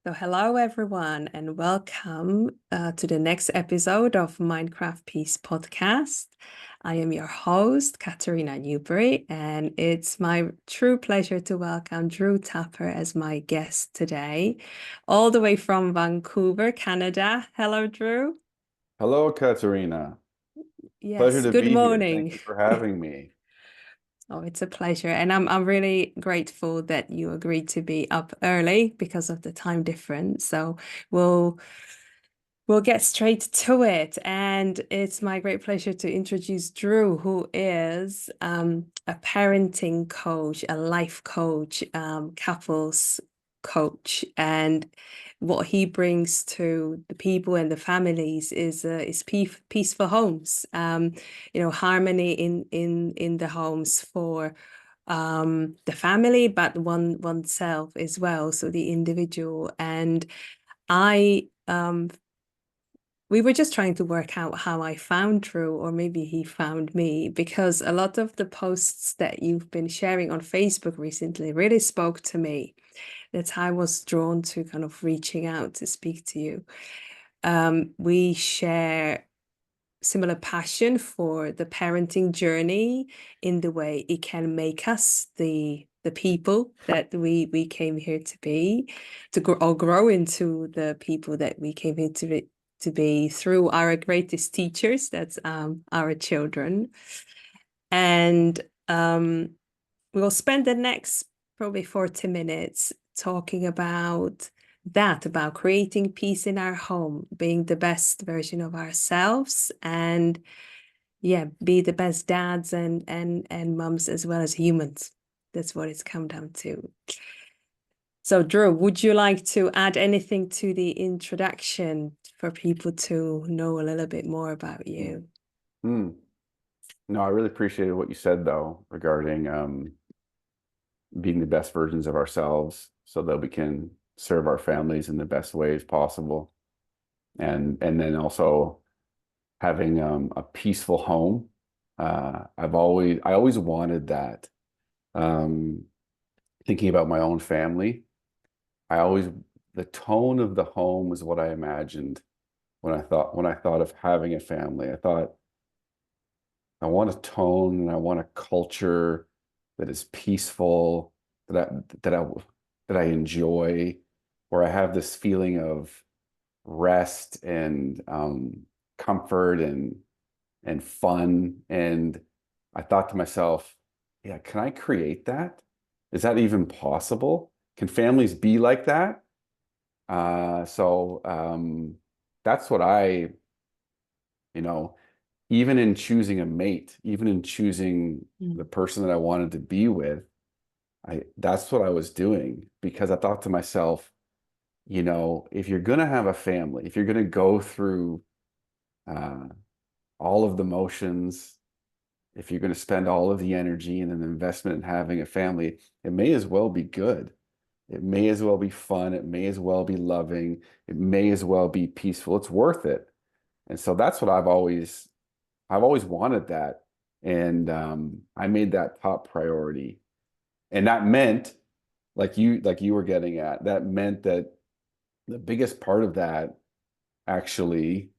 So hello everyone and welcome to the next episode of Minecraft Peace podcast. I am your host, Katerina Newbury, and it's my true pleasure to welcome Drew Tupper as my guest today, all the way from Vancouver, Canada. Hello, Drew. Hello, Katerina. Pleasure Yes, to good be here. Thank morning. you for having me. Oh, it's a pleasure. And I'm really grateful that you agreed to be up early because of the time difference. So we'll we'll get straight to it. And it's my great pleasure to introduce Drew, who is a parenting coach, a life coach, couples coach. And what he brings to the people and the families is peaceful homes, harmony in the homes for the family, but oneself as well, so the individual. And I we were just trying to work out how I found Drew, or maybe he found me, because a lot of the posts that you've been sharing on Facebook recently really spoke to me. That's how I was drawn to kind of reaching out to speak to you. We share similar passion for the parenting journey in the way it can make us the people that we came here to be, to grow into the people that we came here to be through our greatest teachers, that's our children. And we'll spend the next probably 40 minutes talking about that, about creating peace in our home, being the best version of ourselves, and yeah, be the best dads and mums as well as humans. That's what it's come down to. So, Drew, would you like to add anything to the introduction for people to know a little bit more about you? Hmm. No, I really appreciated what you said though regarding being the best versions of ourselves so that we can serve our families in the best ways possible. And then also having a peaceful home. I always wanted that. Um, Thinking about my own family, I always the tone of the home was what I imagined when I thought of having a family. I thought I want a tone and I want a culture that is peaceful, that I, that I that I enjoy, where I have this feeling of rest and comfort and fun. And I thought to myself, yeah, can I create that? Is that even possible? Can families be like that? So that's what you know, even in choosing a mate, even in choosing the Mm. person that I wanted to be with, that's what I was doing because I thought to myself, if you're gonna have a family, if you're gonna go through uh, all of the motions, if you're gonna spend all of the energy and an investment in having a family, it may as well be good. It may as well be fun. It may as well be loving. It may as well be peaceful. It's worth it. And so that's what I've always wanted that. And I made that top priority. And that meant, like you were getting at, that meant that the biggest part of that actually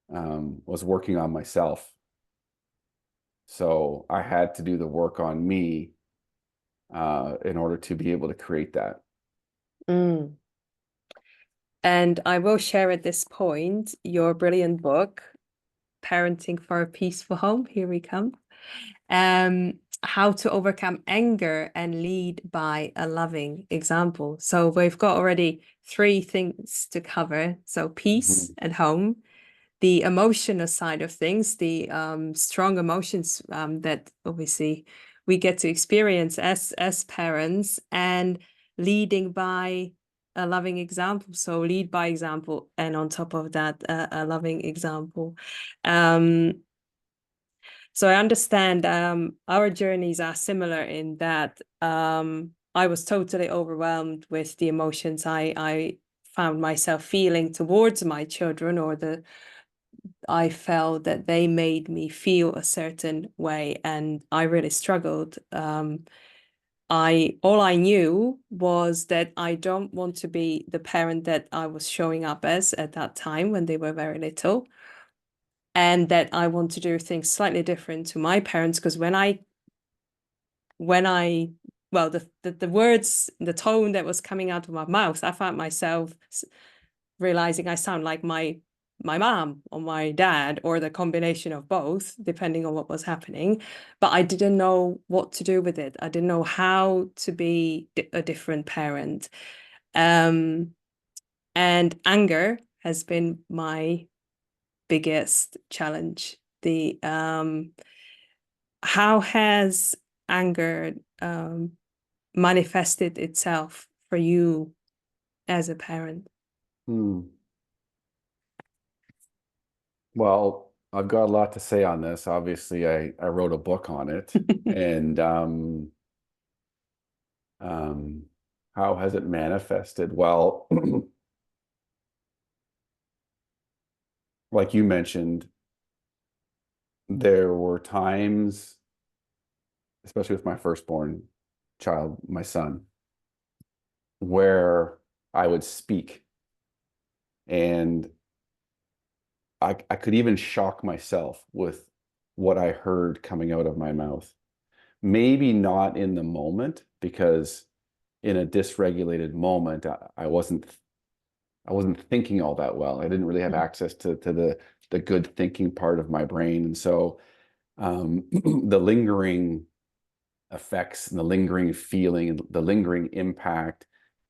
was working on myself. So I had to do the work on me in order to be able to create that. Mm. And I will share at this point your brilliant book, Parenting for a Peaceful Home. Here we come. How to overcome anger and lead by a loving example. So we've got already three things to cover. So peace Mhm. and home, the emotional side of things, the strong emotions that obviously we get to experience as parents, and leading by a loving example. So lead by example, and on top of that, a loving example. Um, so I understand our journeys are similar in that I was totally overwhelmed with the emotions I found myself feeling towards my children, or the I felt that they made me feel a certain way, and I really struggled all I knew was that I don't want to be the parent that I was showing up as at that time when they were very little, and that I want to do things slightly different to my parents. Because when I well, the words, the tone that was coming out of my mouth, I found myself realizing I sound like my mom or my dad or the combination of both, depending on what was happening. But I didn't know what to do with it. I didn't know how to be a different parent. Um, and anger has been my biggest challenge. The How has anger manifested itself for you as a parent? Hmm. Well, I've got a lot to say on this. Obviously, I wrote a book on it, and um, how has it manifested? Well, like you mentioned, there were times, especially with my firstborn child, my son, where I would speak and I could even shock myself with what I heard coming out of my mouth. Maybe not in the moment, because in a dysregulated moment, I wasn't thinking all that well. I didn't really have access to the good thinking part of my brain. And so the lingering effects and the lingering feeling and the lingering impact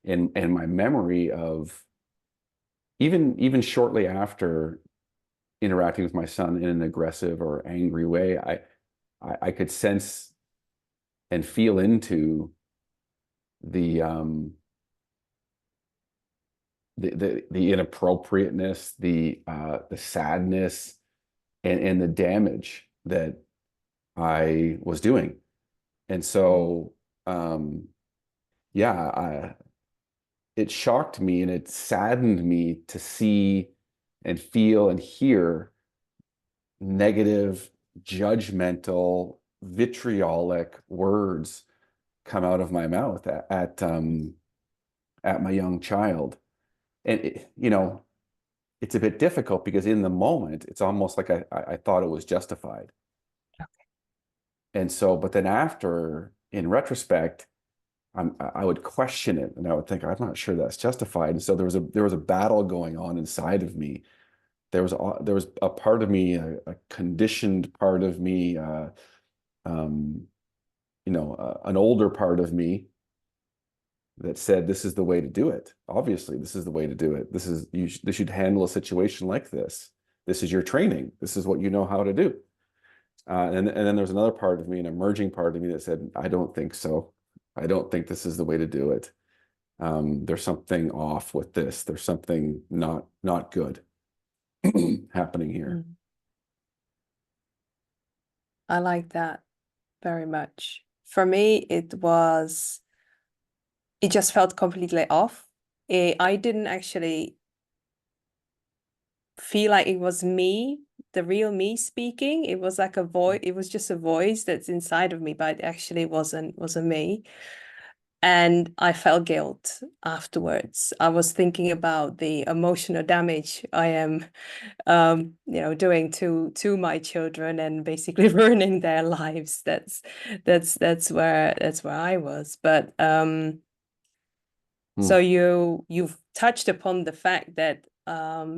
and my memory of even shortly after interacting with my son in an aggressive or angry way, I could sense and feel into the the inappropriateness, the sadness, and the damage that I was doing. And so yeah, it shocked me and it saddened me to see and feel and hear negative, judgmental, vitriolic words come out of my mouth at my young child. And it's a bit difficult because in the moment, it's almost like I thought it was justified. And so, but then after, in retrospect, I would question it and I would think, I'm not sure that's justified. And so there was a battle going on inside of me. There was a part of me, a conditioned part of me, um, an older part of me that said, this is the way to do it. Obviously, this is the way to do it. This should handle a situation like this. This is your training. This is what you know how to do. And then there's another part of me, an emerging part of me that said, I don't think so. I don't think this is the way to do it. There's something off with this. There's something not good happening here. Mm. I like that very much. For me, it just felt completely off. I didn't actually feel like it was me, the real me speaking. It was like a voice, it was just a voice that's inside of me, but it actually wasn't me. And I felt guilt afterwards. I was thinking about the emotional damage I am doing to my children and basically ruining their lives. That's where I was. But so Hmm. you've touched upon the fact that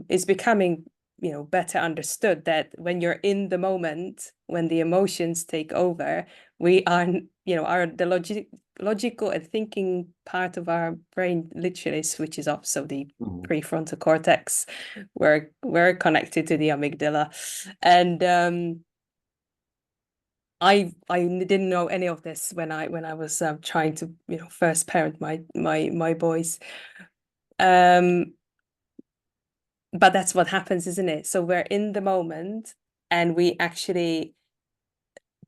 it's becoming, better understood that when you're in the moment, when the emotions take over, we are, the logical and thinking part of our brain literally switches off. So the Mhm. prefrontal cortex, we're connected to the amygdala, and I didn't know any of this when I was trying to first parent my boys. Um, but that's what happens, isn't it? So we're in the moment, and we actually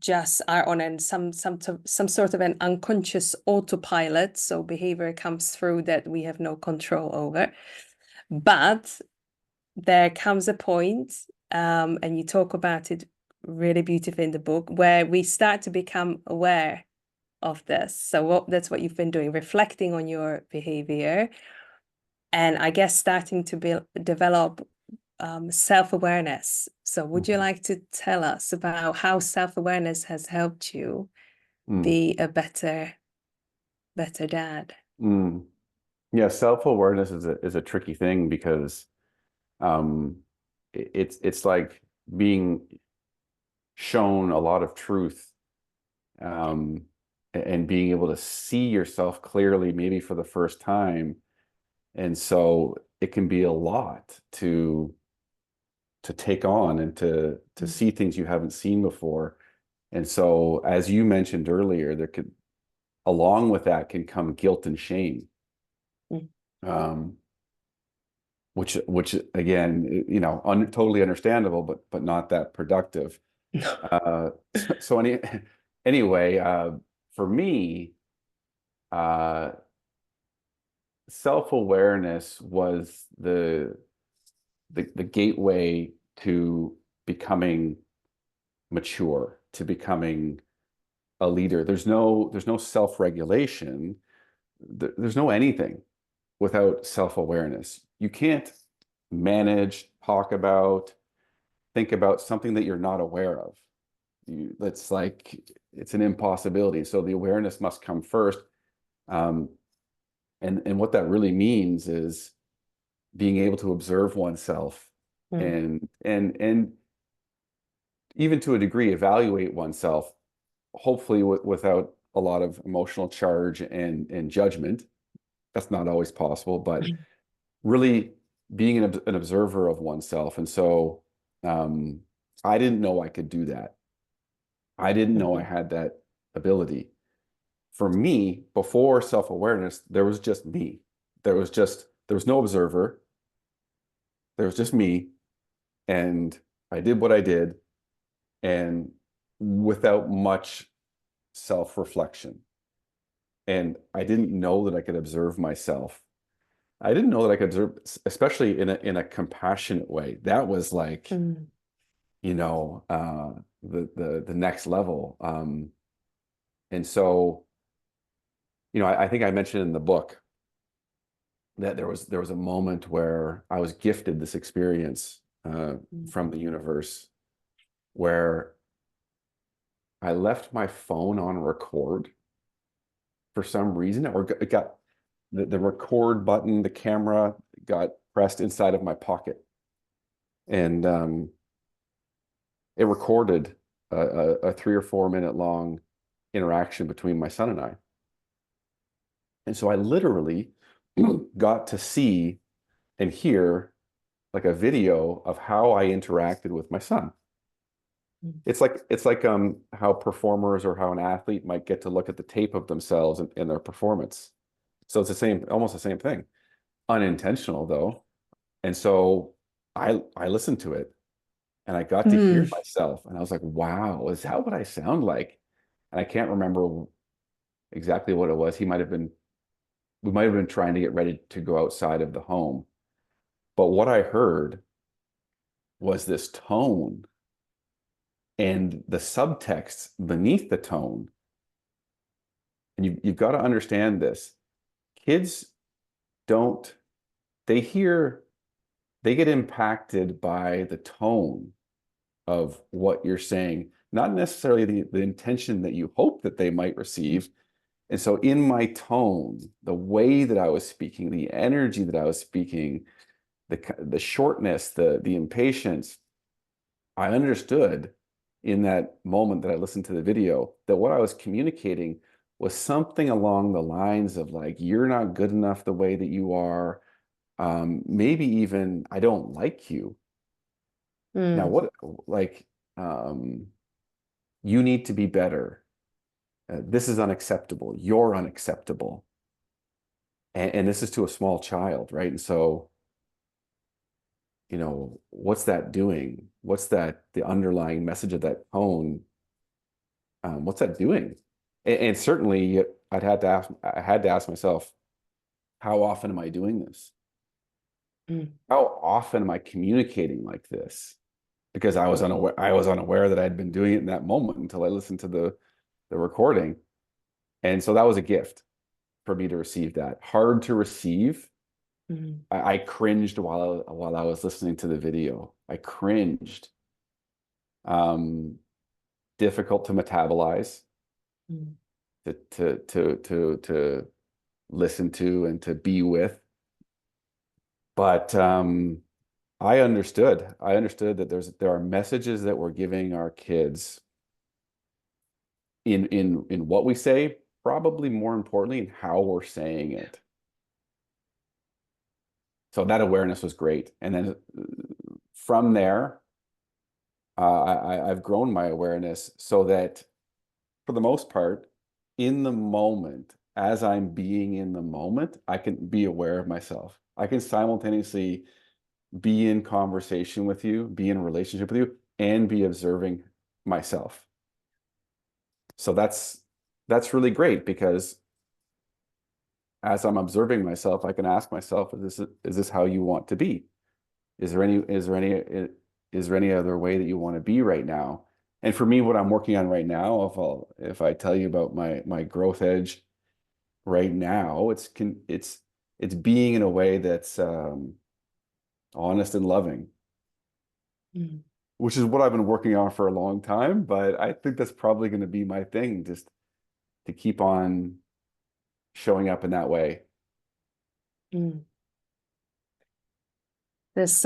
just are on some sort of an unconscious autopilot. So behavior comes through that we have no control over. But there comes a point, and you talk about it really beautifully in the book, where we start to become aware of this. So that's what you've been doing, reflecting on your behavior, and I guess starting to develop self-awareness. So would you Mhm. like to tell us about how self-awareness has helped you Mm. be a better dad? Mm. Yeah, self-awareness is a tricky thing because it's like being shown a lot of truth, um, and being able to see yourself clearly, maybe for the first time. And so it can be a lot to take on and to Mm, see things you haven't seen before. And so, as you mentioned earlier, there could, along with that can come guilt and shame. mm. Um, which again, totally understandable, but not that productive. So anyway, for me, uh, self-awareness was the gateway to becoming mature, to becoming a leader. There's no self-regulation. There's no anything without self-awareness. You can't manage, talk about, think about something that you're not aware of. That's like it's an impossibility. So the awareness must come first. Um, and what that really means is being able to observe oneself Mm, and even to a degree evaluate oneself, hopefully without a lot of emotional charge and judgment. That's not always possible, but mm, really being an observer of oneself. And so um, I didn't know I could do that. I didn't know I mhm, had that ability. For me, before self-awareness, there was just me. There was no observer. There was just me. And I did what I did, and without much self-reflection. And I didn't know that I could observe myself. I didn't know that I could observe, especially in a compassionate way. That was like, mm, you know, the next level. And so, I think I mentioned in the book that there was a moment where I was gifted this experience mm, from the universe where I left my phone on record for some reason, or it got the record button, the camera got pressed inside of my pocket, and it recorded a 3 or 4 minute long interaction between my son and I. And so I literally got to see and hear like a video of how I interacted with my son. mm, It's like how performers or how an athlete might get to look at the tape of themselves and their performance. So it's the same, almost the same thing. Unintentional though. And so I listened to it and I got to hear mm, myself and I was like, wow, is that what I sound like? And I can't remember exactly what it was. We might have been trying to get ready to go outside of the home. But what I heard was this tone and the subtext beneath the tone. And you've got to understand this. Kids don't, they hear, they get impacted by the tone of what you're saying, not necessarily the intention that you hope that they might receive. And so, in my tone, the way that I was speaking, the energy that I was speaking, the shortness, the impatience, I understood in that moment that I listened to the video that what I was communicating was something along the lines of like, you're not good enough the way that you are. Maybe even I don't like you. Now, mm, what like um, you need to be better. This is unacceptable. You're unacceptable. And this is to a small child, right? And so, what's that doing? What's the underlying message of that tone? What's that doing? And certainly I had to ask myself, how often am I doing this? mm, How often am I communicating like this? Because I was unaware that I'd been doing it in that moment until I listened to the recording. And so that was a gift for me to receive that. Hard to receive. Mm, I cringed while I was listening to the video. I cringed. Um, Difficult to metabolize, mm, to listen to and to be with. But I understood. I understood that there are messages that we're giving our kids in what we say, probably more importantly in how we're saying it. So that awareness was great. And then from there, I've grown my awareness so that for the most part, in the moment, as I'm being in the moment, I can be aware of myself. I can simultaneously be in conversation with you, be in a relationship with you, and be observing myself. So that's really great because as I'm observing myself, I can ask myself, is this how you want to be? Is there any other way that you want to be right now? And for me, what I'm working on right now, if I tell you about my growth edge right now, it's being in a way that's honest and loving, mm, which is what I've been working on for a long time. But I think that's probably going to be my thing, just to keep on showing up in that way. mm. There's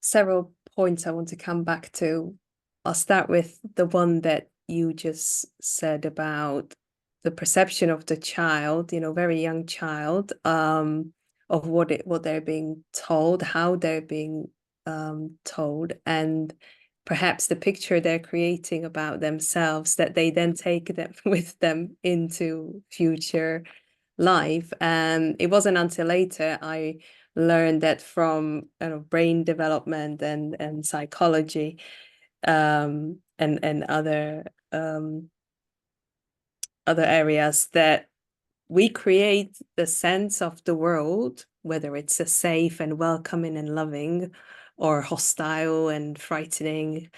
several points I want to come back to. I'll start with the one that you just said about the perception of the child, very young child, of what they're being told, how they're being told, and perhaps the picture they're creating about themselves that they then take them with them into future life. And it wasn't until later I learned that from brain development and psychology, and other areas, that we create the sense of the world, whether it's a safe and welcoming and loving, or hostile and frightening,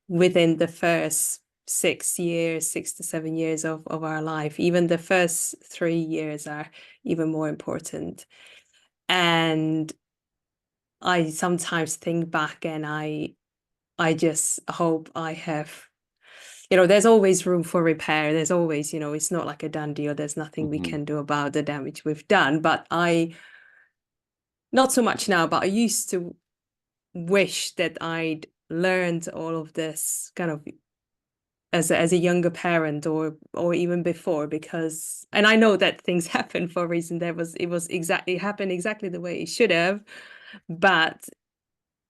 within the first 6 years, 6 to 7 years of our life. Even the first 3 years are even more important. And I sometimes think back and I just hope I have, there's always room for repair. There's always, it's not like a done deal. There's nothing we Mhm. can do about the damage we've done. But not so much now, but I used to wish that I'd learned all of this kind of as a younger parent, or even before, because, and I know that things happen for a reason. It happened exactly the way it should have, but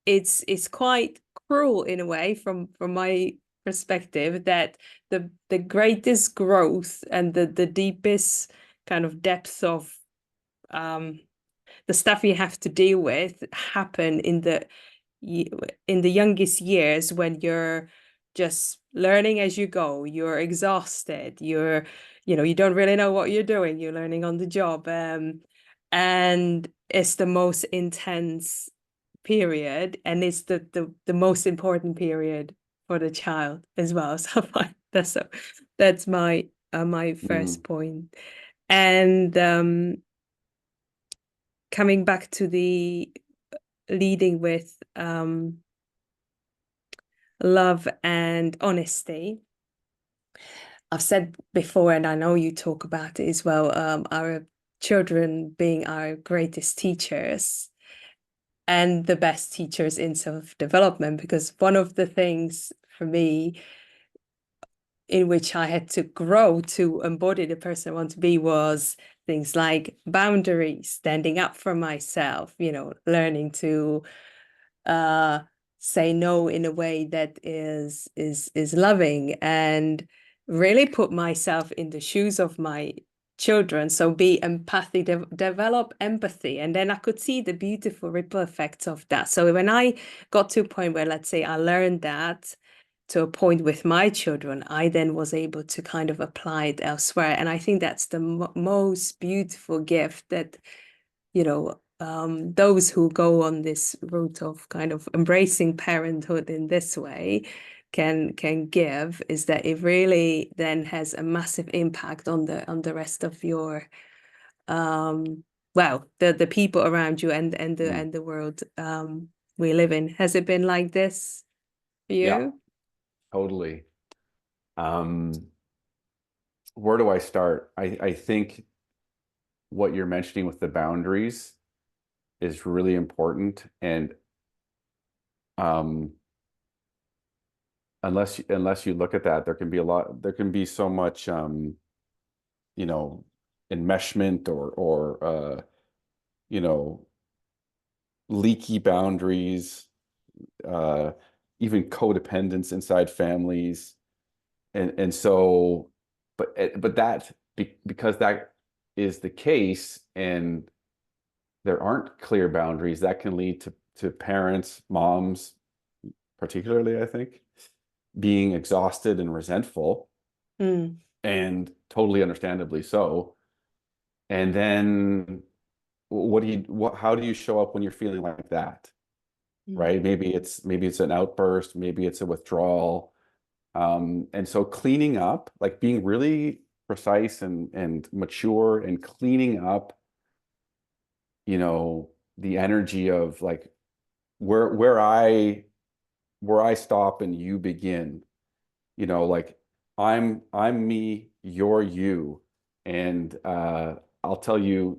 it's quite cruel in a way from my perspective, that the greatest growth and the deepest kind of depth of um the stuff you have to deal with happen in the youngest years, when you're just learning as you go. You're exhausted, you don't really know what you're doing, you're learning on the job, and it's the most intense period, and it's the most important period for the child as well. So that's my first Mhm. point. And coming back to the leading with love and honesty, I've said before, and I know you talk about it as well, our children being our greatest teachers and the best teachers in self-development. Because one of the things for me in which I had to grow to embody the person I want to be was things like boundaries, standing up for myself, learning to uh say no in a way that is loving, and really put myself in the shoes of my children. So be empathy, develop empathy, and then I could see the beautiful ripple effects of that. So when I got to a point where, let's say, I learned that to a point with my children, I then was able to kind of apply it elsewhere. And I think that's the most beautiful gift that, those who go on this route of kind of embracing parenthood in this way can give is that it really then has a massive impact on the rest of your well, the people around you Mm. and the world we live in. Has it been like this for Yeah, you? totally. Um, where do I start? I think what you're mentioning with the boundaries is really important. And um, unless you look at that, there can be so much you know, enmeshment or you know, leaky boundaries, uh, even codependence inside families. And so, but because that is the case, and there aren't clear boundaries, that can lead to parents, moms, particularly, I think, being exhausted and resentful, Mm, and totally understandably so. And then how do you show up when you're feeling like that? mm, Right? Maybe it's an outburst, maybe it's a withdrawal. And so cleaning up, like being really precise and mature and cleaning up, you know, the energy of like where where I where I stop and you begin, like I'm me, you're you. And I'll tell you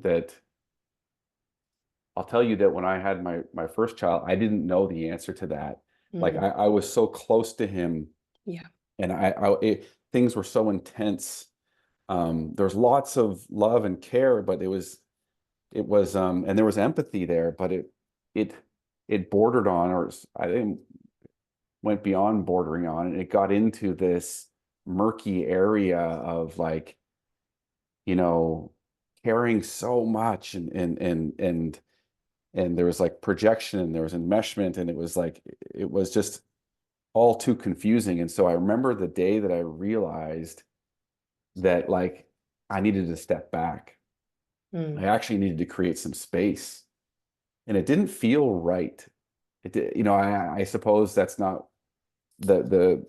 that when I had my first child, I didn't know the answer to that. Like mm. I was so close to him, Yeah. and things were so intense. There's lots of love and care, but and there was empathy there, but it it bordered on, or I think went beyond bordering on, and it got into this murky area of like, you know, caring so much, and there was like projection, and there was enmeshment, and it was just all too confusing. And so I remember the day that I realized that like I needed to step back. I Mm, actually needed to create some space, and it didn't feel right. I suppose that's not the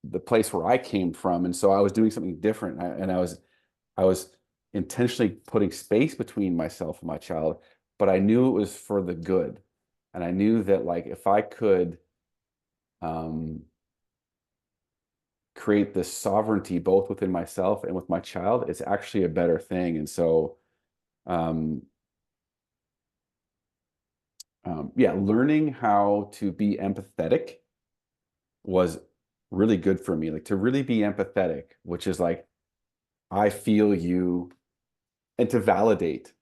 the place where I came from, and so I was doing something different, and I was intentionally putting space between myself and my child, but I knew it was for the good, and I knew that like if I could um, create this sovereignty both within myself and with my child, it's actually a better thing. And so, um, yeah, learning how to be empathetic was really good for me. Like to really be empathetic, which is like, I feel you, and to validate.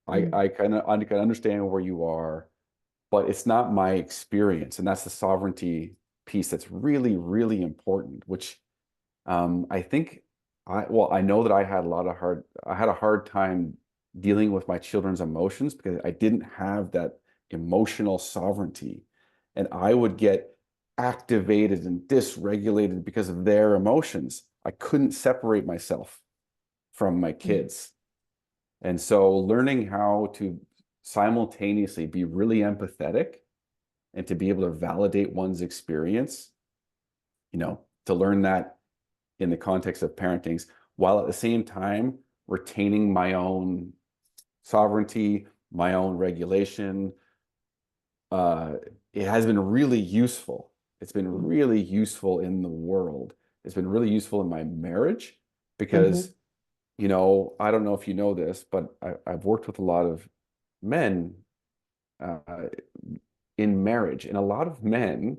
mm, I can understand where you are, but it's not my experience. And that's the sovereignty piece that's really, really important, which I think I know that I had a hard time dealing with my children's emotions because I didn't have that emotional sovereignty. And I would get activated and dysregulated because of their emotions. I couldn't separate myself from my mm, kids. And so learning how to simultaneously be really empathetic and to be able to validate one's experience, to learn that in the context of parentings, while at the same time retaining my own sovereignty, my own regulation. Uh, it has been really useful. It's been mm, really useful in the world. It's been really useful in my marriage mhm, because, I don't know if you know this, but I've worked with a lot of men uh, in marriage, and a lot of men,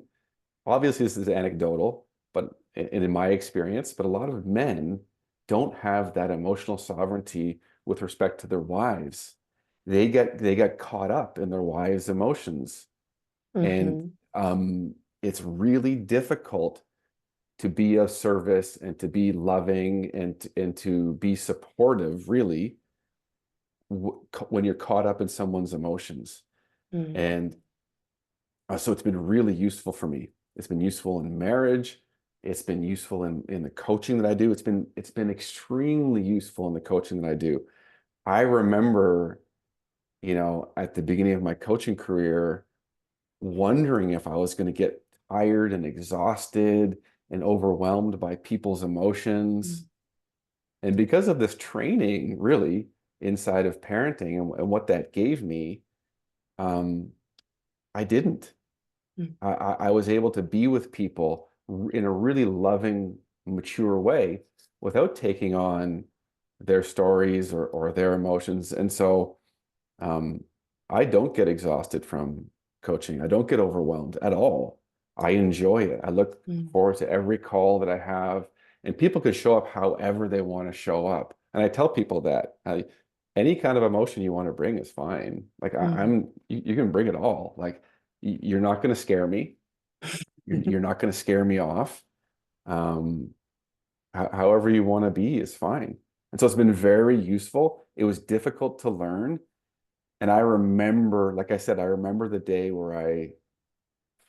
obviously this is anecdotal, but in my experience, but a lot of men don't have that emotional sovereignty with respect to their wives. They get caught up in their wives' emotions, and mhm, it's really difficult to be of service and to be loving and to be supportive, really, when you're caught up in someone's emotions. mm, And so it's been really useful for me. It's been useful in marriage. It's been useful in the coaching that I do. It's been extremely useful in the coaching that I do. I remember, at the beginning of my coaching career, wondering if I was going to get tired and exhausted and overwhelmed by people's emotions. Mm, And because of this training, really, inside of parenting and what that gave me, um, I didn't. mm, I was able to be with people in a really loving, mature way without taking on their stories or their emotions. And so um, I don't get exhausted from coaching. I don't get overwhelmed at all. I enjoy it. I look mm, forward to every call that I have, and people can show up however they want to show up. And I tell people that any kind of emotion you want to bring is fine. Like mm. you can bring it all. Like you're not going to scare me. You're not going to scare me off. Um, however you want to be is fine. And so it's been very useful. It was difficult to learn. And I remember, like I said, I remember the day where I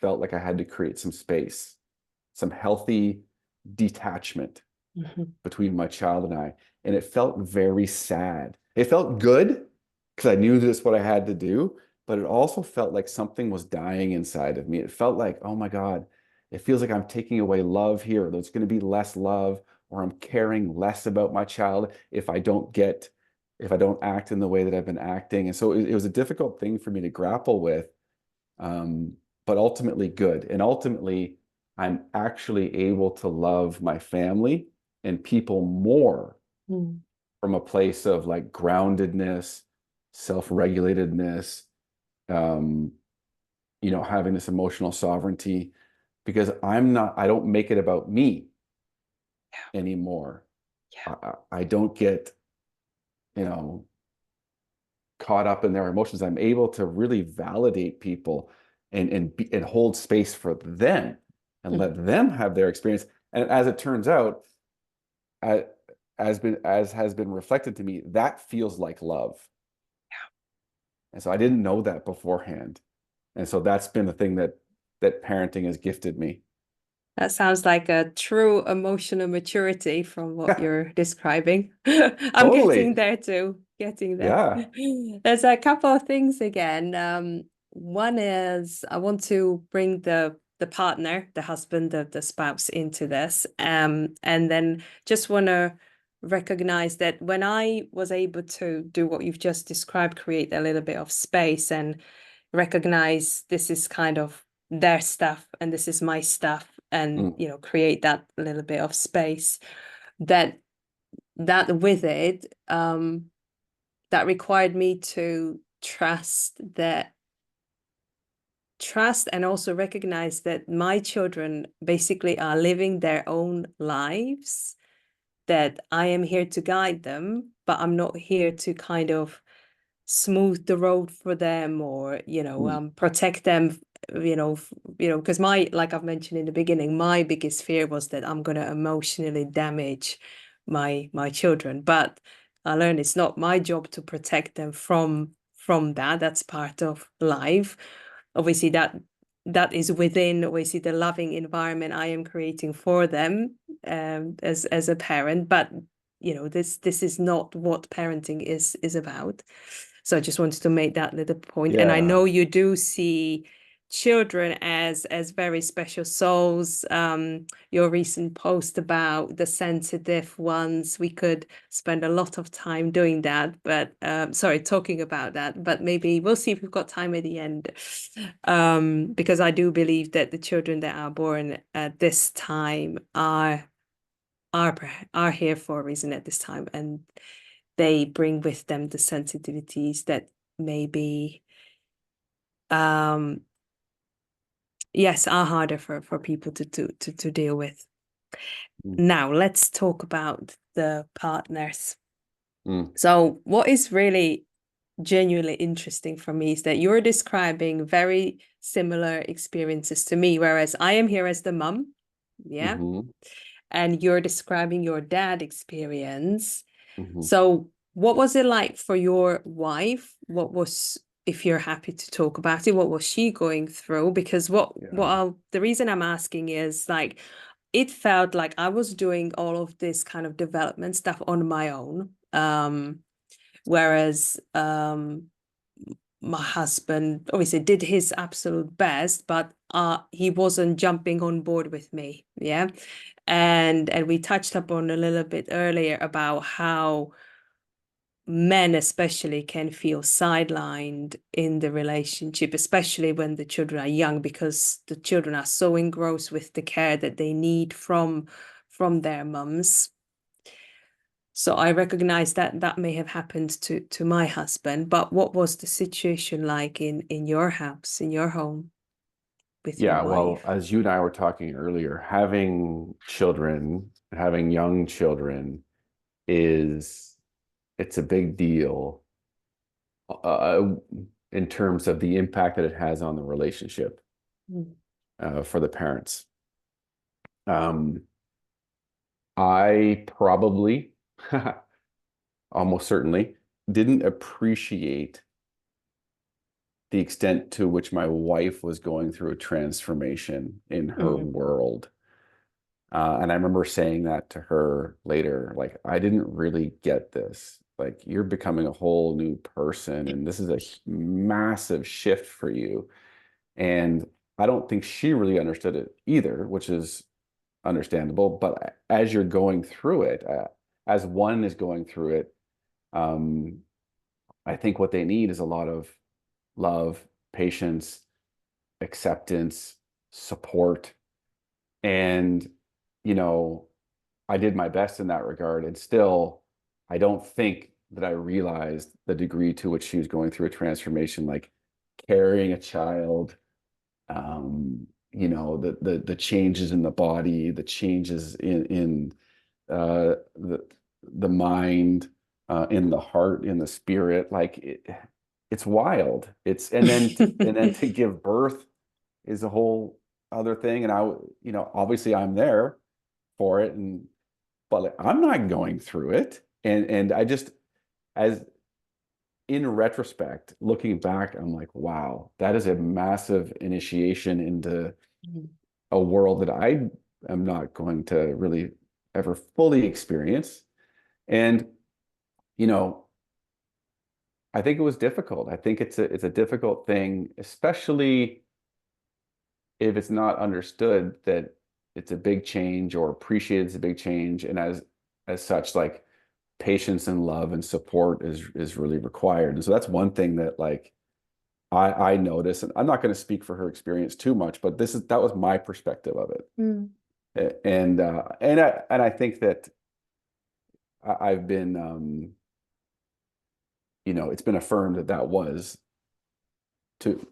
felt like I had to create some space, some healthy detachment Mhm, between my child and I. And it felt very sad. It felt good because I knew this is what I had to do, but it also felt like something was dying inside of me. It felt like, oh my God, it feels like I'm taking away love here. There's going to be less love, or I'm caring less about my child if I don't act in the way that I've been acting. And so it was a difficult thing for me to grapple with, um, but ultimately good. And ultimately, I'm actually able to love my family and people more mm. from a place of like groundedness, self-regulatedness, um, having this emotional sovereignty because I don't make it about me anymore. Yeah. I don't get, you know, caught up in their emotions. I'm able to really validate people and hold space for them and Mm. let them have their experience. And as it turns out, as, as has been reflected to me, that feels like love. And so I didn't know that beforehand. And so that's been the thing that parenting has gifted me. That sounds like a true emotional maturity from what you're describing. I'm getting Totally. there too, getting there. Yeah. There's a couple of things again. One is I want to bring the partner, the husband, the spouse into this. And then just want to recognize that when I was able to do what you've just described, create a little bit of space and recognize this is kind of their stuff and this is my stuff and Mm, create that little bit of space that with it that required me to trust and also recognize that my children basically are living their own lives, that I am here to guide them, but I'm not here to kind of smooth the road for them or mm, protect them, because like I've mentioned in the beginning, my biggest fear was that I'm going to emotionally damage my children, but I learned it's not my job to protect them from that. That's part of life. Obviously that is within obviously the loving environment I am creating for them, as a parent, but this is not what parenting is about. So I just wanted to make that little point. And I yeah. know you do see children as very special souls. Your recent post about the sensitive ones, we could spend a lot of time doing that, but sorry, talking about that, but maybe we'll see if we've got time at the end. Because I do believe that the children that are born at this time are are here for a reason at this time, and they bring with them the sensitivities that maybe um yes are harder for people to deal with. Mm, Now let's talk about the partners. mm, So what is really genuinely interesting for me is that you're describing very similar experiences to me, whereas I am here as the mum, yeah, mm-hmm, and you're describing your dad experience. mm-hmm. So, what was it like for your wife? What was, if you're happy to talk about it, what was she going through? Because Yeah. the reason I'm asking is like, it felt like I was doing all of this kind of development stuff on my own. Whereas my husband obviously did his absolute best, but he wasn't jumping on board with me. Yeah. And we touched upon a little bit earlier about how men especially can feel sidelined in the relationship, especially when the children are young, because the children are so engrossed with the care that they need from their mums. So I recognize that that may have happened to my husband, but what was the situation like in your house, in your home with your Yeah, well, wife? as you and I were talking earlier, having children, having young children is it's a big deal uh, in terms of the impact that it has on the relationship Mm. for the parents. Um, I probably, almost certainly, didn't appreciate the extent to which my wife was going through a transformation in her Mm. world. And I remember saying that to her later, like, I didn't really get this. Like, you're becoming a whole new person, and this is a massive shift for you. And I don't think she really understood it either, which is understandable. But as you're going through it, as one is going through it, um, I think what they need is a lot of love, patience, acceptance, support. And, you know, I did my best in that regard. And still, I don't think that I realized the degree to which she was going through a transformation, like carrying a child, the changes in the body, the changes in the mind, in the heart, in the spirit. It's wild. And then to give birth is a whole other thing. And obviously I'm there for it, but like, I'm not going through it. And I just, as in retrospect, looking back, I'm like, wow, that is a massive initiation into a world that I am not going to really ever fully experience. And, you know, I think it was difficult. I think it's a difficult thing, especially if it's not understood that it's a big change or appreciated as a big change. And as such, like patience and love and support is really required. And so that's one thing that like I notice, and I'm not going to speak for her experience too much, but that was my perspective of it. Mm. And I think that I've been it's been affirmed that that was to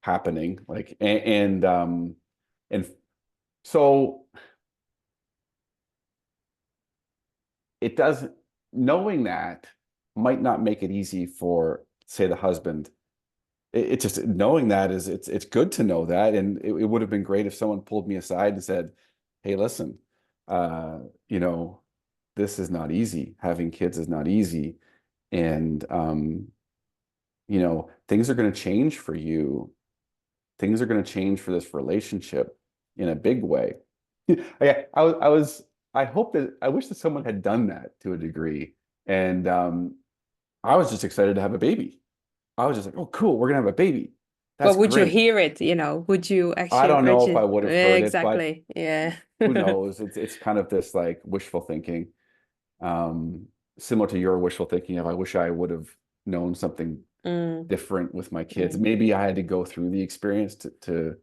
happening, like and so it doesn't knowing that might not make it easy for, say, the husband. It's just knowing that is it's good to know that. And it would have been great if someone pulled me aside and said, hey, listen, uh you know this is not easy. Having kids is not easy. And things are going to change for you. Things are going to change for this relationship in a big way. I hope that I wish that someone had done that to a degree. And I was just excited to have a baby. I was just like, oh, cool, we're gonna have a baby. But That's would you great. hear it, would you I actually don't know if I imagine? would have heard it, but Exactly. Yeah. who knows? It's kind of this like wishful thinking, um, similar to your wishful thinking of I wish I would have known something Mm. different with my kids. Mm. Maybe I had to go through the experience to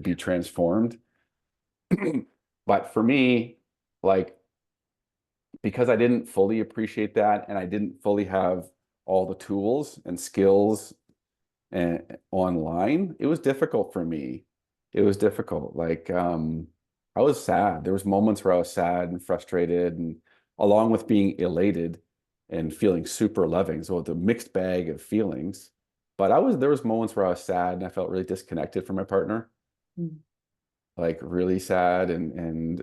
be transformed. But for me, like because I didn't fully appreciate that and I didn't fully have all the tools and skills and online, it was difficult for me. It was difficult. Like I was sad. There was moments where I was sad and frustrated, and along with being elated and feeling super loving. So the mixed bag of feelings. But there was moments where I was sad and I felt really disconnected from my partner, Mm. like really sad and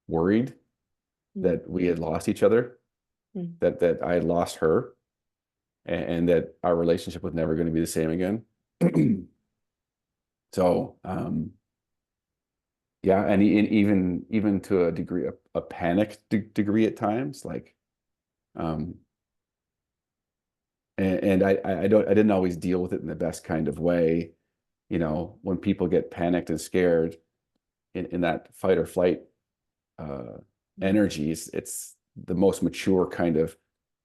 worried Mm. that we had lost each other, Mm. that I had lost her, and that our relationship was never going to be the same again. So, yeah, and even to a degree, a panic degree at times, like, um, and I didn't always deal with it in the best kind of way. You know, when people get panicked and scared in that fight or flight uh, energies, it's the most mature kind of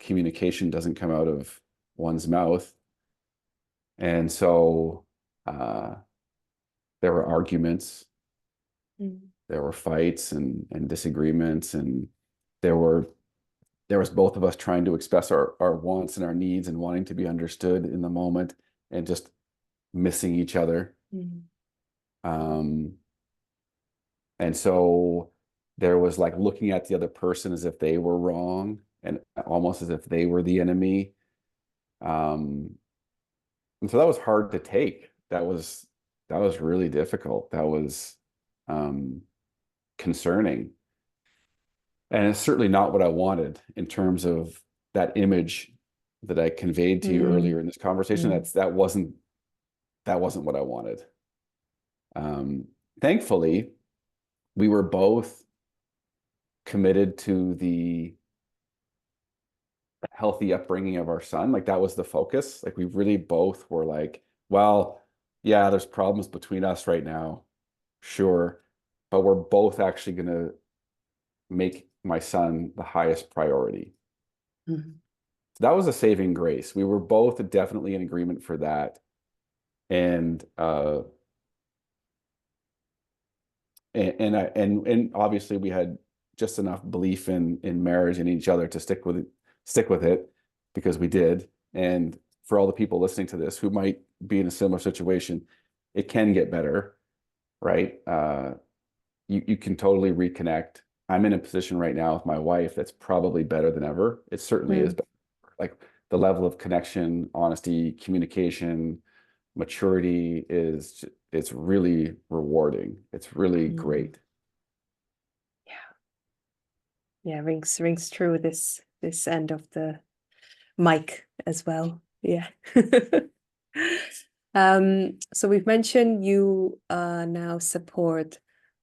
communication doesn't come out of one's mouth. And so uh, there were arguments, Mm. there were fights and disagreements, and there were there was both of us trying to express our wants and our needs and wanting to be understood in the moment and just missing each other. Mm. Um, and so there was like looking at the other person as if they were wrong and almost as if they were the enemy. Um, and so that was hard to take. That was really difficult. That was um, concerning. And it's certainly not what I wanted in terms of that image that I conveyed to you Mm. earlier in this conversation. Mm. That wasn't what I wanted. Um, Thankfully, we were both committed to the healthy upbringing of our son. Like that was the focus. Like we really both were like, well, yeah, there's problems between us right now, sure, but we're both actually going to make my son the highest priority. Mm. So that was a saving grace. We were both definitely in agreement for that. And and obviously we had just enough belief in marriage and each other to stick with it because we did. And for all the people listening to this who might be in a similar situation, it can get better, right? You can totally reconnect. I'm in a position right now with my wife that's probably better than ever. It certainly is Mm. better. Like the level of connection, honesty, communication, maturity is it's really rewarding. It's really Mm. great. Yeah. Yeah, rings true this end of the mic as well. Yeah. So we've mentioned you now support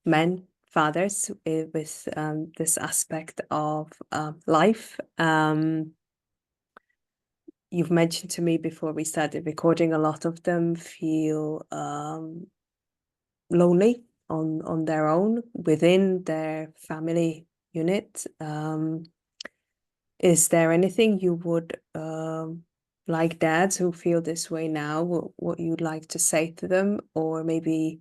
men, fathers with this aspect of life. You've mentioned to me before we started recording, a lot of them feel lonely on their own within their family unit. Is there anything you would like dads who feel this way now, what you'd like to say to them, or maybe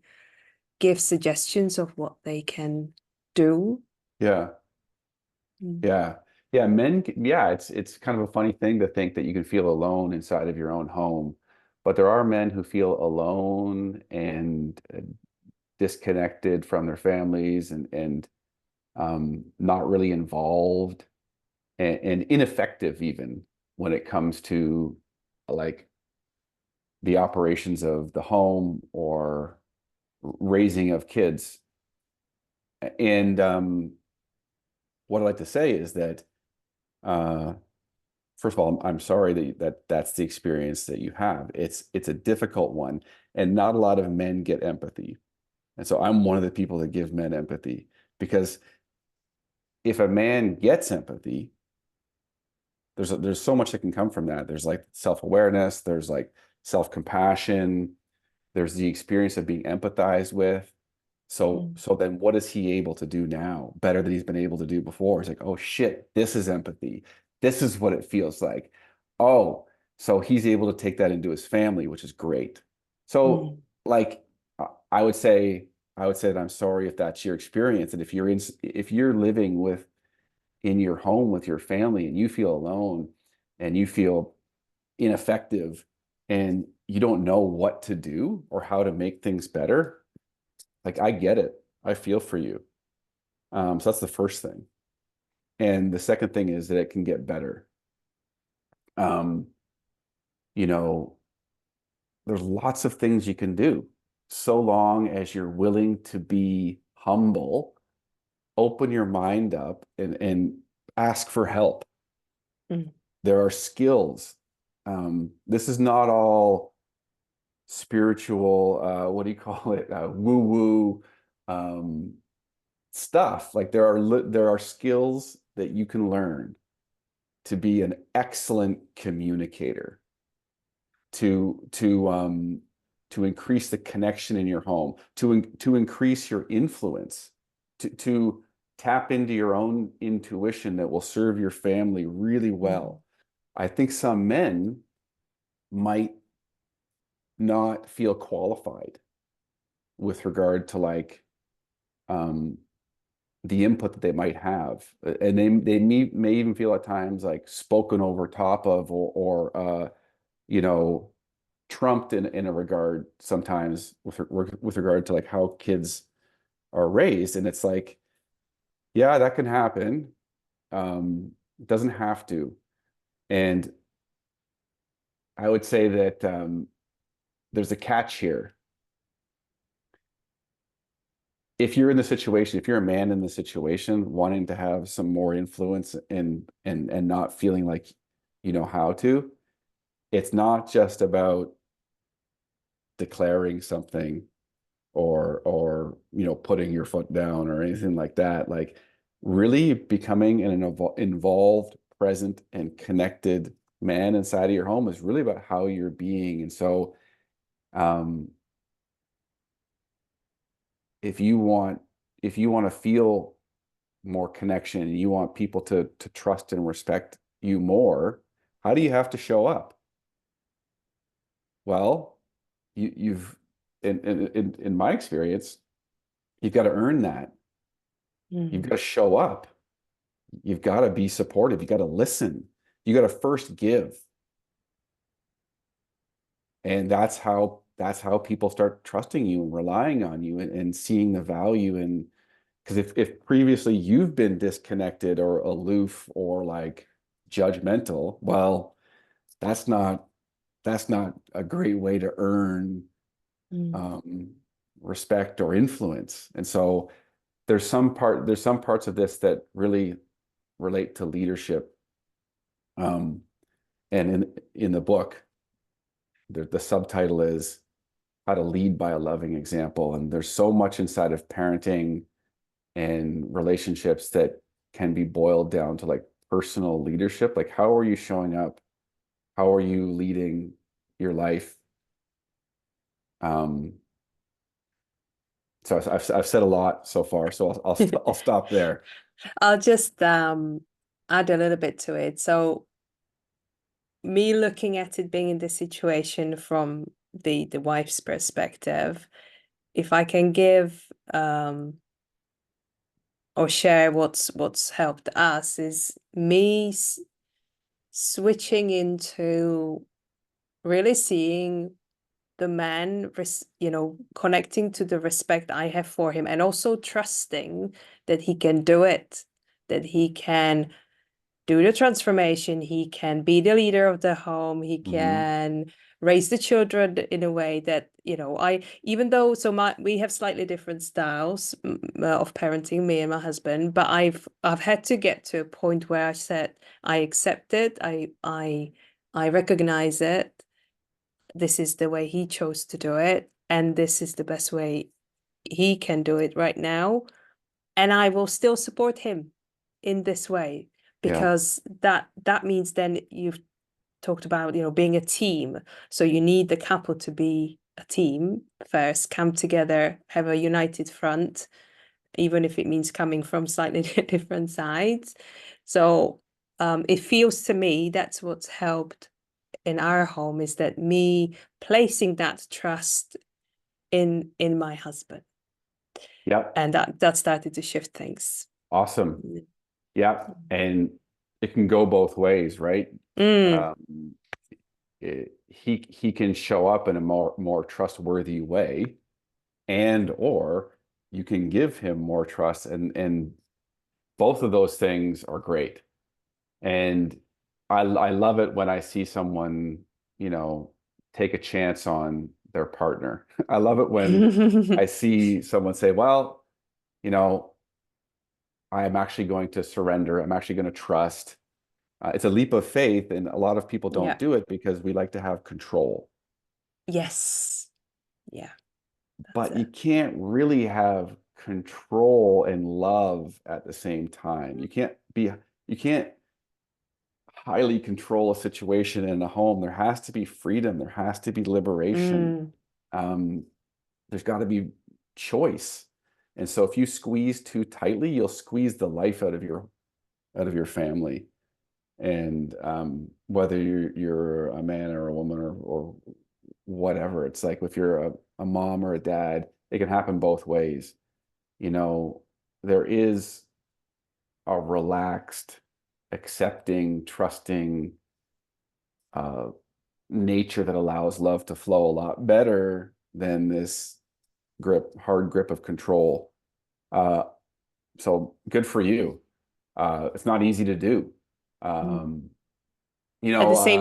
give suggestions of what they can do? Yeah. Mm. Yeah. Yeah, yeah, it's kind of a funny thing to think that you can feel alone inside of your own home, but there are men who feel alone and disconnected from their families and not really involved and ineffective even when it comes to like the operations of the home or raising of kids. And what I'd like to say is that uh, first of all, I'm sorry that that's the experience that you have. It's a difficult one, and not a lot of men get empathy. And so I'm one of the people that give men empathy because if a man gets empathy, there's so much that can come from that. There's like self-awareness, there's like self-compassion, there's the experience of being empathized with. Mm. So then what is he able to do now better than he's been able to do before? It's like, oh shit, this is empathy. This is what it feels like. Oh, so he's able to take that into his family, which is great. So Mm. like I would say that I'm sorry if that's your experience. And if you're living with in your home with your family and you feel alone and you feel ineffective and you don't know what to do or how to make things better, like I get it. I feel for you. So that's the first thing. And the second thing is that it can get better. Um, you know, there's lots of things you can do so long as you're willing to be humble, open your mind up and ask for help. Mm. There are skills. This is not all spiritual, what do you call it? Woo-woo um, stuff. Like there are skills that you can learn to be an excellent communicator. to increase the connection in your home, to increase your influence, to tap into your own intuition that will serve your family really Mm. well. I think some men might not feel qualified with regard to like um, the input that they might have, and they may even feel at times like spoken over top of, or you know, trumped in a regard sometimes with regard to like how kids are raised, and it's like, yeah, that can happen. It doesn't have to, and I would say that there's a catch here. If you're in the situation, if you're a man in the situation wanting to have some more influence and not feeling like you know how to, it's not just about declaring something or you know, putting your foot down or anything like that. Like really becoming an involved, present, and connected man inside of your home is really about how you're being. And so um if you want if you want to feel more connection and you want people to trust and respect you more, how do you have to show up? Well, you've in my experience, you've got to earn that. You've got Mm. to show up. You've got to be supportive. You got to listen. You got to first give. And that's how people start trusting you and relying on you and seeing the value in, because if previously you've been disconnected or aloof or like judgmental, well, that's not that's not a great way to earn Mm. um, respect or influence. And so there's some parts of this that really relate to leadership. Um, and in the book, the subtitle is How to Lead by a Loving Example. And there's so much inside of parenting and relationships that can be boiled down to like personal leadership. Like, how are you showing up? How are you leading your life? Um, so I've said a lot so far, so I'll stop there. I'll just add a little bit to it. So me looking at it being in this situation from the wife's perspective, if I can give or share what's helped us is me switching into really seeing the man, connecting to the respect I have for him, and also trusting that he can do it, that he can do the transformation, he can be the leader of the home, he Hmm. can raise the children in a way that, I, even though, so we have slightly different styles of parenting, me and my husband, but I've had to get to a point where I said, I accept it, I recognize it. This is the way he chose to do it, and this is the best way he can do it right now, and I will still support him in this way, Yeah. because that means then you've talked about, being a team. So you need the couple to be a team first, come together, have a united front, even if it means coming from slightly different sides. So it feels to me that's what's helped in our home, is that me placing that trust in my husband, Yep. and that started to shift things. Awesome. Yeah. And it can go both ways, right? Mm, Um, he can show up in a more trustworthy way, and or you can give him more trust, and both of those things are great. And I love it when I see someone, you know, take a chance on their partner. I love it when I see someone say, well, you know, I am actually going to surrender. I'm actually going to trust. It's a leap of faith, and a lot of people don't yeah. do it because we like to have control. Yes. Yeah, that's But you it. can't really have control and love at the same time. You can't highly control a situation in a home. There has to be freedom. There has to be liberation. Mm, Um, there's got to be choice. And so if you squeeze too tightly, you'll squeeze the life out of your family. And whether you're a man or a woman or whatever, it's like if you're a mom or a dad, it can happen both ways. You know, there is a relaxed, accepting, trusting uh, nature that allows love to flow a lot better than this hard grip of control. Uh, so good for you. It's not easy to do. mm. Um, At the same,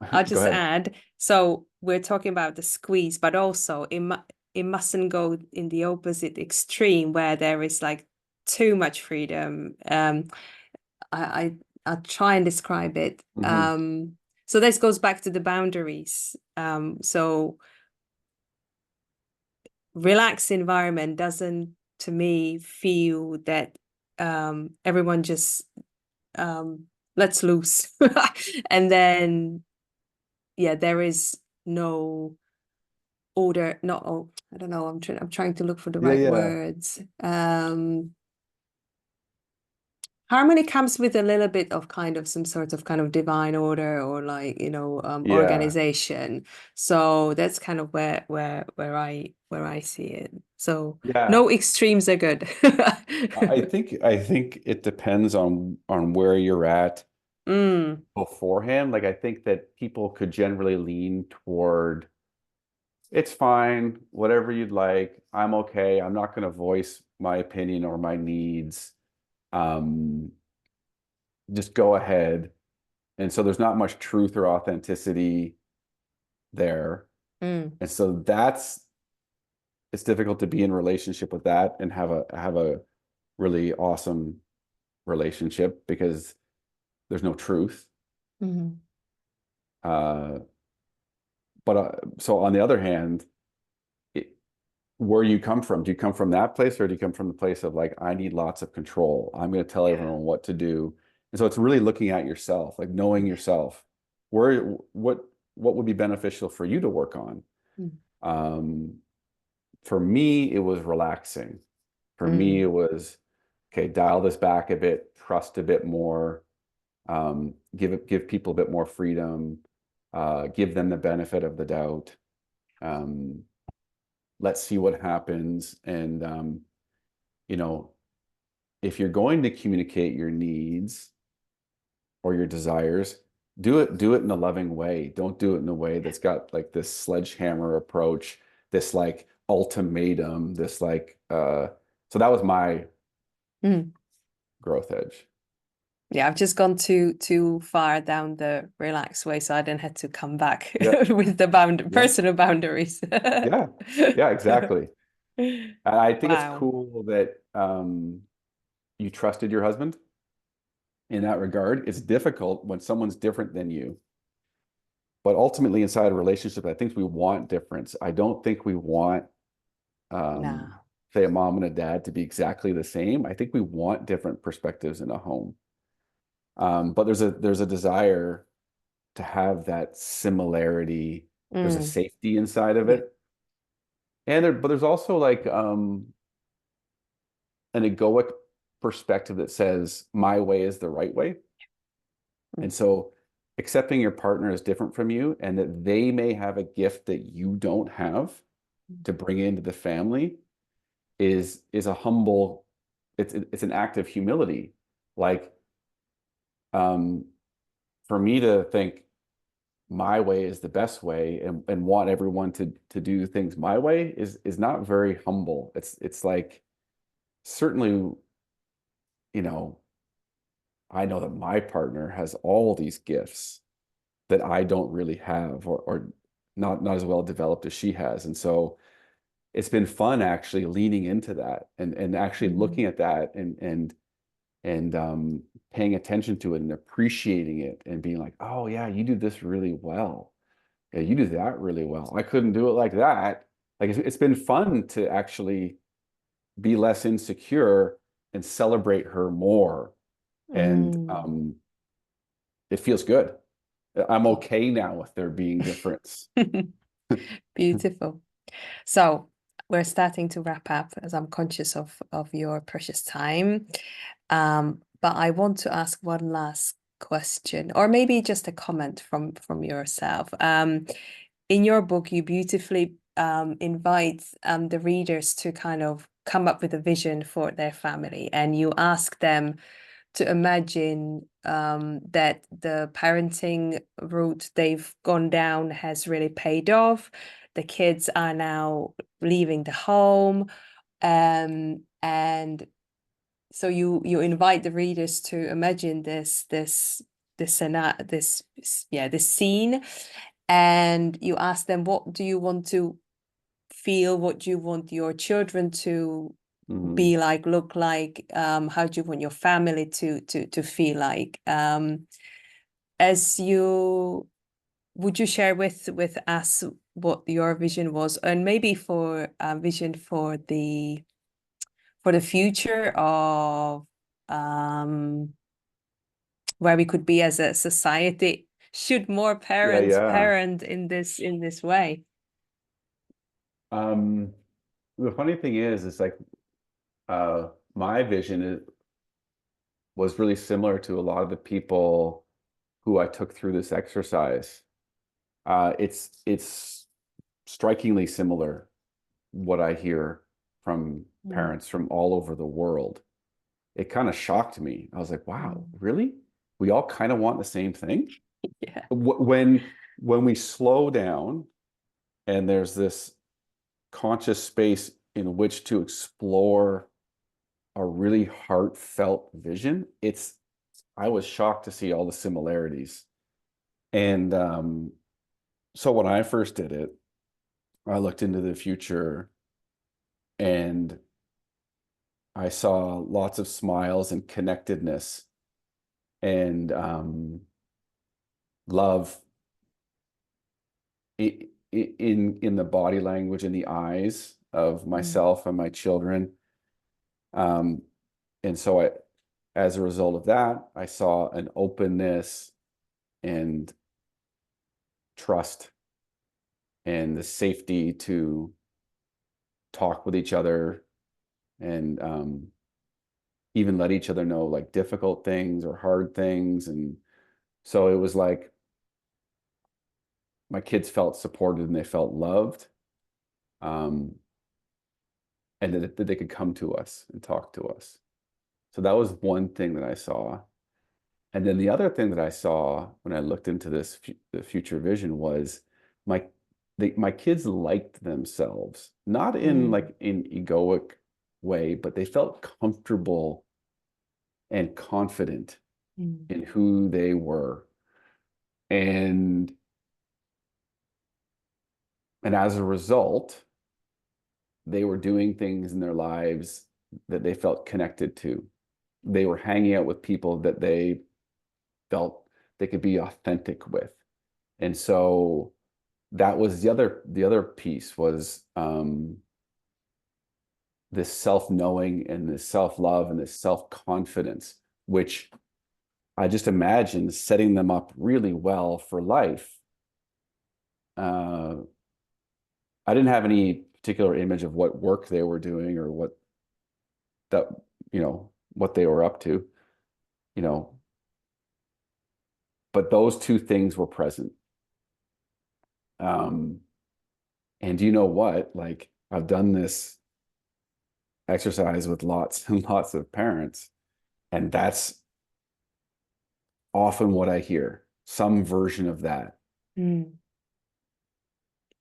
I'll go just ahead. add, so we're talking about the squeeze, but also it mustn't go in the opposite extreme where there is like too much freedom. I, I I'll try and describe it. Hmm. So this goes back to the boundaries. So relaxed environment doesn't, to me, feel that everyone just lets loose, and then yeah, there is no order, not oh, I don't know, I'm trying to look for the Yeah, right yeah, words. Harmony comes with a little bit of kind of some sort of kind of divine order or like, yeah, organization. So that's kind of where I see it. So yeah. no extremes are good. I think it depends on where you're at Mm, beforehand. Like I think that people could generally lean toward it's fine, whatever you'd like. I'm okay. I'm not going to voice my opinion or my needs. Um, just go ahead. And so there's not much truth or authenticity there. mm, And so it's difficult to be in relationship with that and have a really awesome relationship because there's no truth. mm, Uh, but so on the other hand, it, where you come from, do you come from that place or do you come from the place of like, I need lots of control. I'm going to tell yeah. everyone what to do. And so it's really looking at yourself, like knowing yourself, where, what would be beneficial for you to work on. Mm, Um, for me, it was relaxing. For me, mm, it was, okay, dial this back a bit, trust a bit more, give people a bit more freedom, give them the benefit of the doubt. Um, let's see what happens. And you know, if you're going to communicate your needs or your desires, do it in a loving way. Don't do it in a way that's got like this sledgehammer approach, this like ultimatum, this like so that was my mm. growth edge. Yeah, I've just gone too far down the relaxed way, so I then had to come back Yeah, with the yeah, personal boundaries. yeah, yeah, exactly. And I think it's Wow. cool that you trusted your husband in that regard. It's difficult when someone's different than you. But ultimately, inside a relationship, I think we want difference. I don't think we want, um, No. say, a mom and a dad to be exactly the same. I think we want different perspectives in a home. But there's a desire to have that similarity. There's a Mm, safety inside of yeah. it, but there's also like an egoic perspective that says my way is the right way. Mm, And so accepting your partner is different from you and that they may have a gift that you don't have to bring into the family is a humble it's an act of humility. Like um for me to think my way is the best way and want everyone to do things my way is not very humble. It's like certainly, you know, I know that my partner has all these gifts that I don't really have or not as well developed as she has. And so it's been fun actually leaning into that and actually mm, looking at that and paying attention to it and appreciating it and being like, oh yeah, you do this really well. Yeah, you do that really well. I couldn't do it like that. Like it's been fun to actually be less insecure and celebrate her more and mm, it feels good. I'm okay now with there being difference. Beautiful. So we're starting to wrap up as I'm conscious of your precious time. But I want to ask one last question, or maybe just a comment from yourself. In your book, you beautifully invite the readers to kind of come up with a vision for their family, and you ask them to imagine that the parenting route they've gone down has really paid off. The kids are now leaving the home, and so you invite the readers to imagine this scene, and you ask them, what do you want to feel? What do you want your children to Mhm. be like, look like? How do you want your family to feel like? As you Would you share with us what your vision was, and maybe for a vision for the future of where we could be as a society? Should more Yeah, parents yeah. parent in this way? Um, the funny thing is like my vision was really similar to a lot of the people who I took through this exercise. It's strikingly similar what I hear from Mm, parents from all over the world. It kind of shocked me. I was like, wow, mm. really? We all kind of want the same thing? Yeah. When we slow down and there's this conscious space in which to explore a really heartfelt vision, I was shocked to see all the similarities. And so when I first did it, I looked into the future and I saw lots of smiles and connectedness and love in the body language and the eyes of Mm, myself and my children. Um, and so as a result of that, I saw an openness and trust and the safety to talk with each other and even let each other know like difficult things or hard things. And so it was like my kids felt supported and they felt loved, um, and that they could come to us and talk to us. So that was one thing that I saw. And then the other thing that I saw when I looked into the future vision was my my kids liked themselves, not in mm, like an egoic way, but they felt comfortable and confident mm, in who they were. And as a result, they were doing things in their lives that they felt connected to. They were hanging out with people that they felt they could be authentic with. And so that was the other piece was this self-knowing and this self-love and this self-confidence, which I just imagine setting them up really well for life. Uh, I didn't have any particular image of what work they were doing or what that, what they were up to, you know, but those two things were present. Um, and you know what? Like I've done this exercise with lots and lots of parents, and that's often what I hear, some version of that. mm.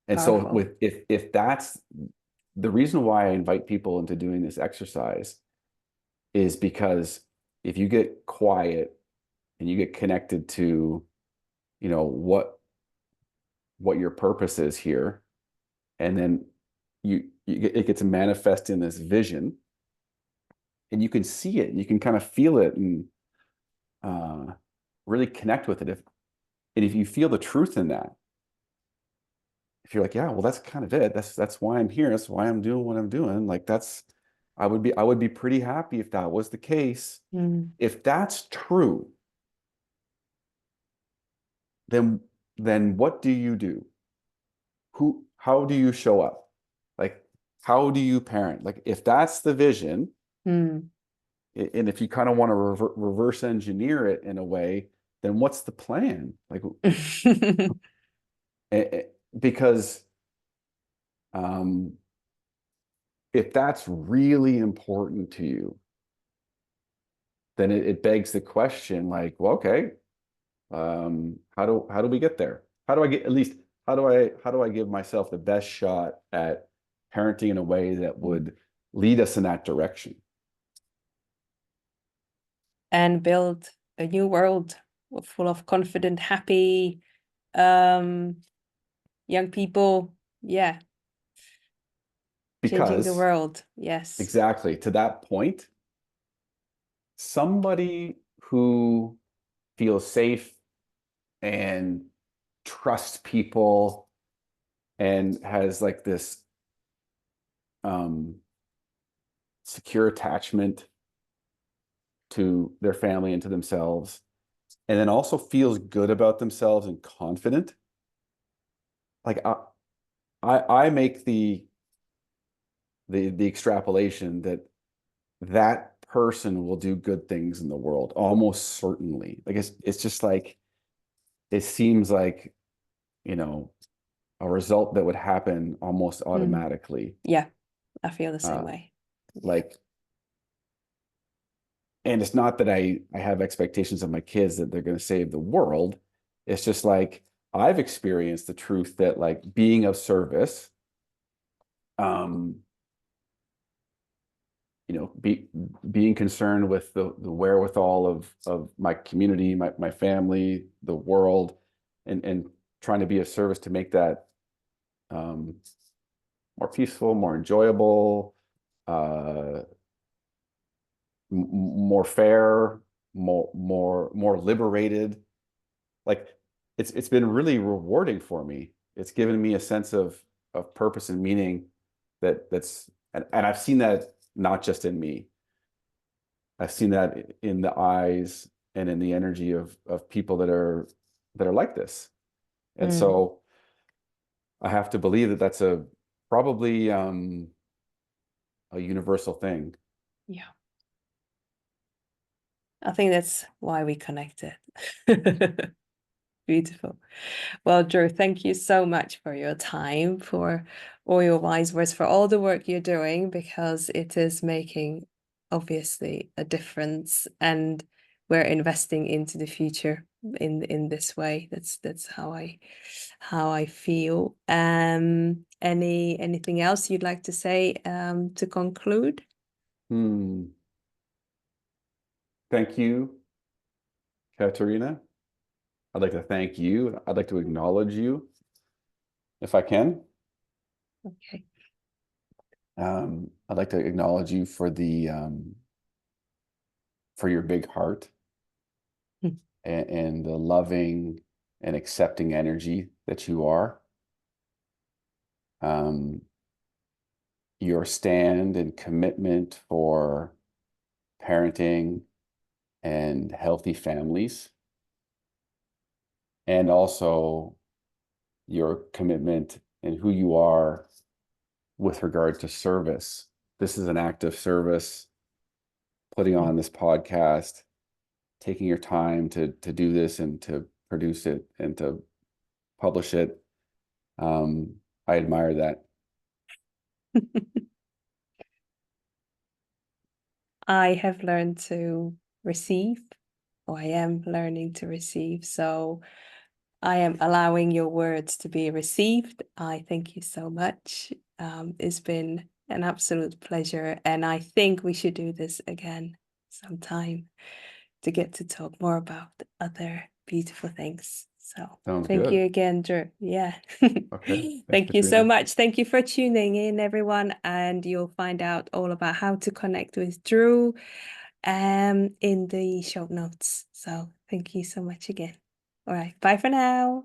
And so Powerful. with if that's the reason why I invite people into doing this exercise is because if you get quiet and you get connected to, what your purpose is here, and then it gets manifest in this vision, and you can see it, and you can kind of feel it, and uh, really connect with it. If you feel the truth in that, if you're like, yeah, well, that's kind of it. That's why I'm here. That's why I'm doing what I'm doing. Like I would be pretty happy if that was the case. Mm, If that's true, then what do you do? How do you show up? Like, how do you parent? Like, if that's the vision, Mm. and if you kind of want to reverse engineer it in a way, then what's the plan? Like, because um, if that's really important to you, then it begs the question, like, well, okay, how do we get there? How do I get, at least how do I give myself the best shot at parenting in a way that would lead us in that direction? And build a new world full of confident, happy um young people. Yeah, changing the Because world. Yes. exactly to that point, somebody who feels safe and trusts people and has like this um, secure attachment to their family and to themselves, and then also feels good about themselves and confident. Like I make the extrapolation that that person will do good things in the world almost certainly. Like it's just like it seems like, you know, a result that would happen almost Mm. automatically. Yeah, I feel the same Uh, way. Yeah. like, and it's not that I have expectations of my kids that they're going to save the world. It's just like I've experienced the truth that like being of service, um, being concerned with the wherewithal of my community, my family, the world, and trying to be of service to make that um, more peaceful, more enjoyable, uh, more fair, more liberated. Like it's been really rewarding for me. It's given me a sense of purpose and meaning that's and I've seen that not just in me. I've seen that in the eyes and in the energy of people that are like this. And Mm. so I have to believe that that's a probably a universal thing. Yeah. I think that's why we connected. Beautiful. Well, Drew, thank you so much for your time, for all your wise words, for all the work you're doing, because it is making obviously a difference, and we're investing into the future in this way. That's how I feel. Anything else you'd like to say to conclude? Hmm. Thank you, Katerina. I'd like to thank you. I'd like to acknowledge you if I can. Okay. I'd like to acknowledge you for your big heart and the loving and accepting energy that you are. Um, your stand and commitment for parenting and healthy families, and also your commitment and who you are with regard to service. This is an act of service, putting on this podcast, taking your time to do this and to produce it and to publish it. I admire that. I have learned to receive, or I am learning to receive. So I am allowing your words to be received. I thank you so much. It's been an absolute pleasure, and I think we should do this again sometime to get to talk more about other beautiful things. So Sounds thank good. you again, Drew. Yeah. Okay. Thanks, Thank you so Katrina. much. Thank you for tuning in, everyone. And you'll find out all about how to connect with Drew in the show notes. So thank you so much again. All right. Bye for now.